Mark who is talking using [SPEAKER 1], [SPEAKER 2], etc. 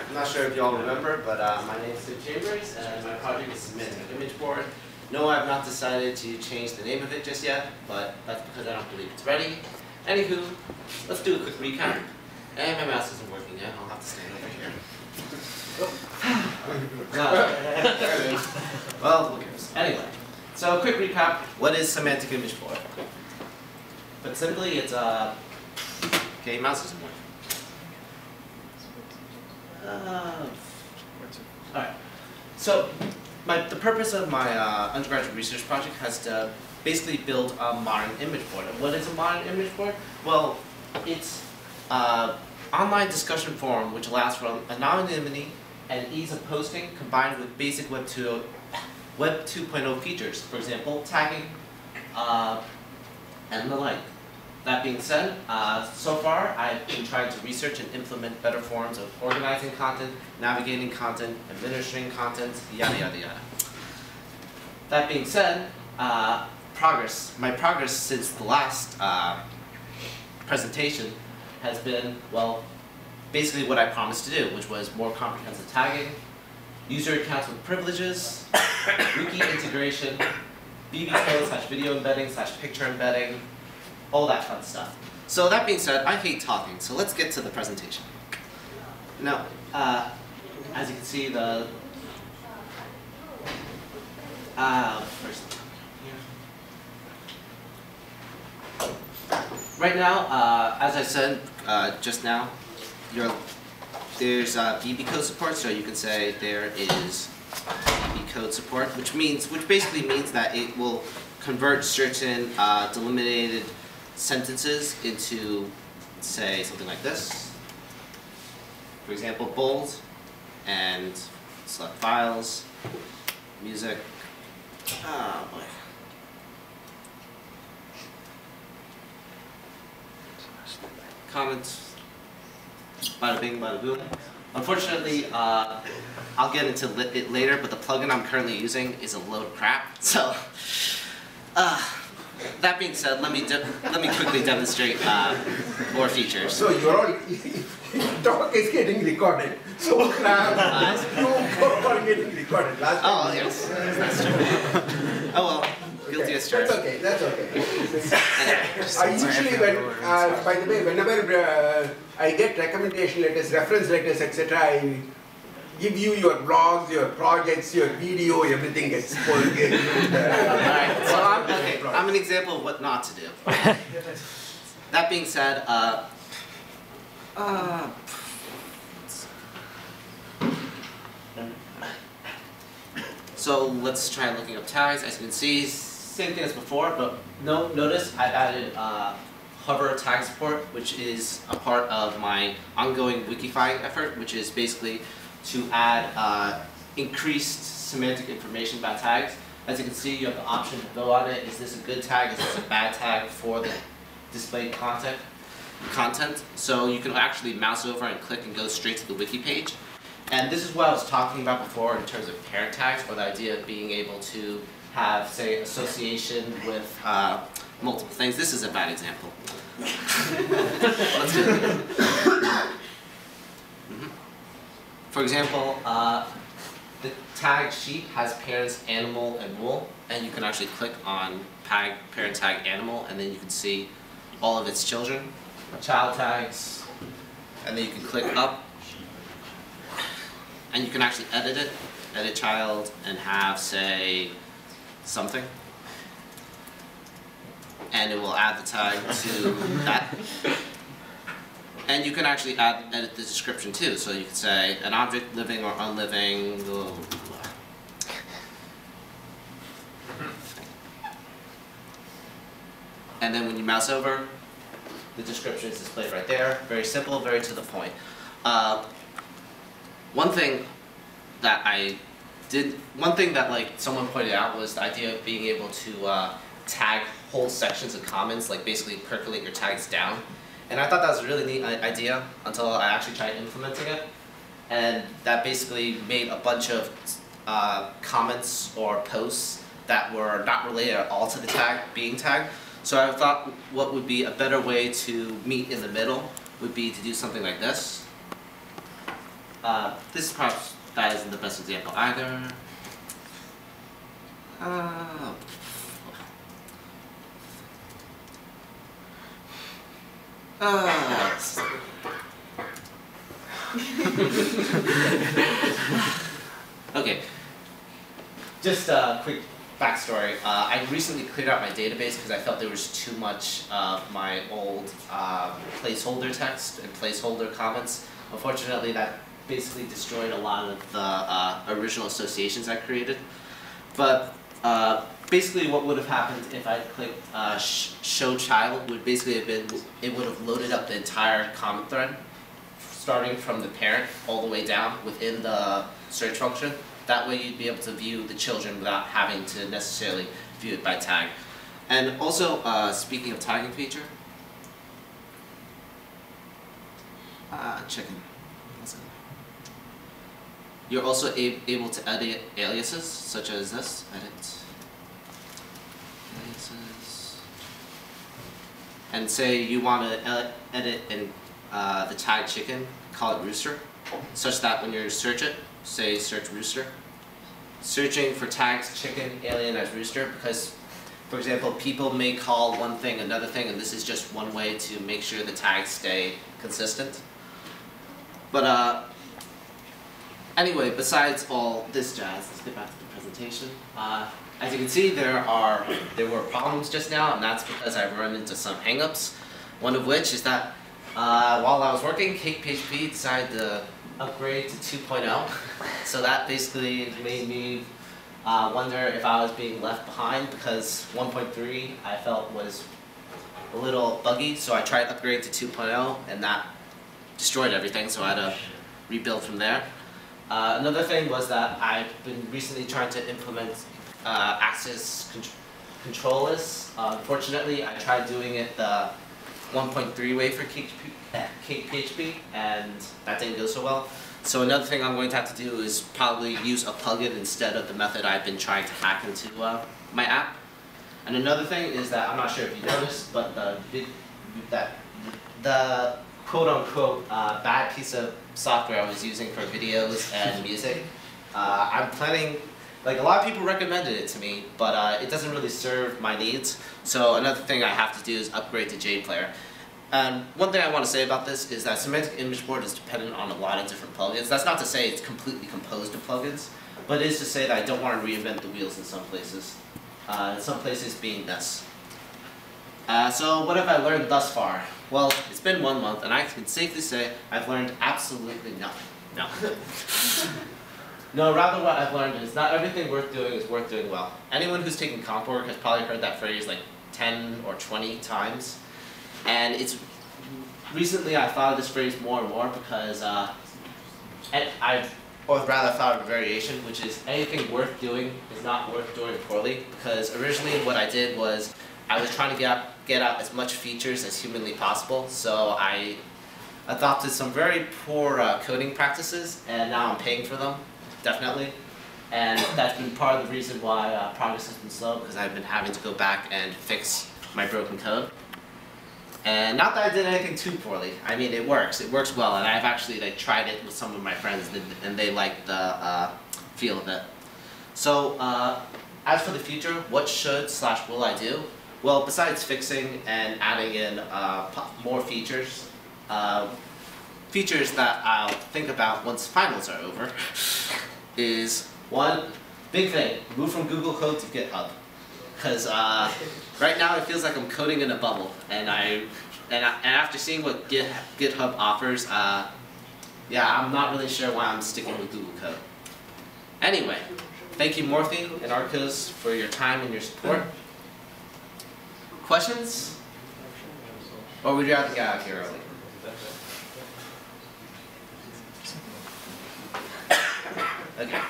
[SPEAKER 1] I'm not sure if you all remember, but my name is Sid Chambers, and my project is Semantic Image Board. No, I have not decided to change the name of it just yet, but that's because I don't believe it's ready. Anywho, let's do a quick recap. And my mouse isn't working yet. I'll have to stand over here. Well, who cares? Anyway, so a quick recap. What is Semantic Image Board? But simply, it's okay, mouse isn't working. Alright, so the purpose of my undergraduate research project has to basically build a modern image board. And what is a modern image board? Well, it's an online discussion forum which allows for anonymity and ease of posting combined with basic Web 2.0 features, for example, tagging and the like. That being said, so far I've been trying to research and implement better forms of organizing content, navigating content, administering content, yada yada yada. That being said, my progress since the last presentation has been, well, basically what I promised to do, which was more comprehensive tagging, user accounts with privileges, wiki integration, BB code / video embedding / picture embedding, all that fun stuff. So that being said, I hate talking, so let's get to the presentation. Now, as you can see, right now, as I said just now, there's BB code support, so you can say there is BB code support, which basically means that it will convert certain delimited sentences into, say, something like this. For example, bold, and select files, music. Oh boy. Comments. Bada bing, bada boom. Unfortunately, I'll get into it later, but the plugin I'm currently using is a load of crap. So, that being said, let me quickly demonstrate more features.
[SPEAKER 2] So talk is getting recorded. So crap. No getting recorded.
[SPEAKER 1] Oh yes, that's true. Oh well, guilty as charged.
[SPEAKER 2] That's okay. That's okay. I usually, by the way, whenever I get recommendation letters, reference letters, etc., I give you your blogs, your projects, your video, everything gets spoiled.
[SPEAKER 1] Alright, so I'm an example of what not to do. That being said, so let's try looking up tags. As you can see, same thing as before, but notice I've added hover tag support, which is a part of my ongoing wikifying effort, which is basically to add increased semantic information about tags. As you can see, you have the option to go on it. Is this a good tag? Is this a bad tag for the displayed content? So you can actually mouse over and click and go straight to the wiki page. And this is what I was talking about before in terms of parent tags, or the idea of being able to have, say, association with multiple things. This is a bad example. Let's do it. For example, the tag sheet has parents animal and wool, and you can actually click on parent tag animal, and then you can see all of its children, child tags, and then you can click up, and you can actually edit it, edit child, and have, say, something, and it will add the tag to that. And you can actually edit the description too, so you can say an object living or unliving, blah, blah, blah. And then when you mouse over, the description is displayed right there. Very simple, very to the point. One thing that like someone pointed out was the idea of being able to tag whole sections of comments, like basically percolate your tags down. And I thought that was a really neat idea until I actually tried implementing it. And that basically made a bunch of comments or posts that were not related at all to the tag being tagged. So I thought what would be a better way to meet in the middle would be to do something like this. this perhaps that isn't the best example either. Okay, just a quick backstory. I recently cleared out my database because I felt there was too much of my old placeholder text and placeholder comments. Unfortunately, that basically destroyed a lot of the original associations I created. But basically what would have happened if I clicked show child would basically have been, it would have loaded up the entire comment thread, starting from the parent all the way down within the search function. That way you'd be able to view the children without having to necessarily view it by tag. And also, speaking of tagging feature, checking. You're also able to edit aliases, such as this. Edit aliases. And say you want to edit in the tag chicken, call it rooster, such that when you search it, say search rooster. Searching for tags chicken, alien as rooster, because, for example, people may call one thing another thing, and this is just one way to make sure the tags stay consistent. But anyway, besides all this jazz, let's get back to the presentation. As you can see, there were problems just now, and that's because I've run into some hangups. One of which is that while I was working, CakePHP decided to upgrade to 2.0. So that basically made me wonder if I was being left behind, because 1.3 I felt was a little buggy. So I tried to upgrade to 2.0, and that destroyed everything, so I had to rebuild from there. Another thing was that I've been recently trying to implement access control lists. Unfortunately, I tried doing it the 1.3 way for CakePHP, and that didn't go so well. So another thing I'm going to have to do is probably use a plugin instead of the method I've been trying to hack into my app. And another thing is that, I'm not sure if you noticed, but the quote-unquote bad piece of software I was using for videos and music, I'm planning, like, a lot of people recommended it to me, but it doesn't really serve my needs. So another thing I have to do is upgrade to JPlayer. And one thing I want to say about this is that Semantic Image Board is dependent on a lot of different plugins. That's not to say it's completely composed of plugins, but it is to say that I don't want to reinvent the wheels in some places. In some places being this. So what have I learned thus far? Well, it's been 1 month, and I can safely say I've learned absolutely nothing. No. No, rather what I've learned is not everything worth doing is worth doing well. Anyone who's taken comp work has probably heard that phrase like 10 or 20 times. And it's recently I've thought of this phrase more and more because or rather thought of a variation, which is anything worth doing is not worth doing poorly. Because originally what I did was I was trying to get out as much features as humanly possible. So I adopted some very poor coding practices, and now I'm paying for them, definitely. And that's been part of the reason why progress has been slow, because I've been having to go back and fix my broken code. And not that I did anything too poorly. I mean, it works well, and I've actually tried it with some of my friends, and they like the feel of it. So, as for the future, what should/will I do? Well, besides fixing and adding in more features, features that I'll think about once finals are over, is one big thing: move from Google Code to GitHub. Because right now it feels like I'm coding in a bubble, and after seeing what GitHub offers, yeah, I'm not really sure why I'm sticking with Google Code. Anyway, thank you Morphe and Arcos for your time and your support. Questions? Or would you rather get out of here early? Okay.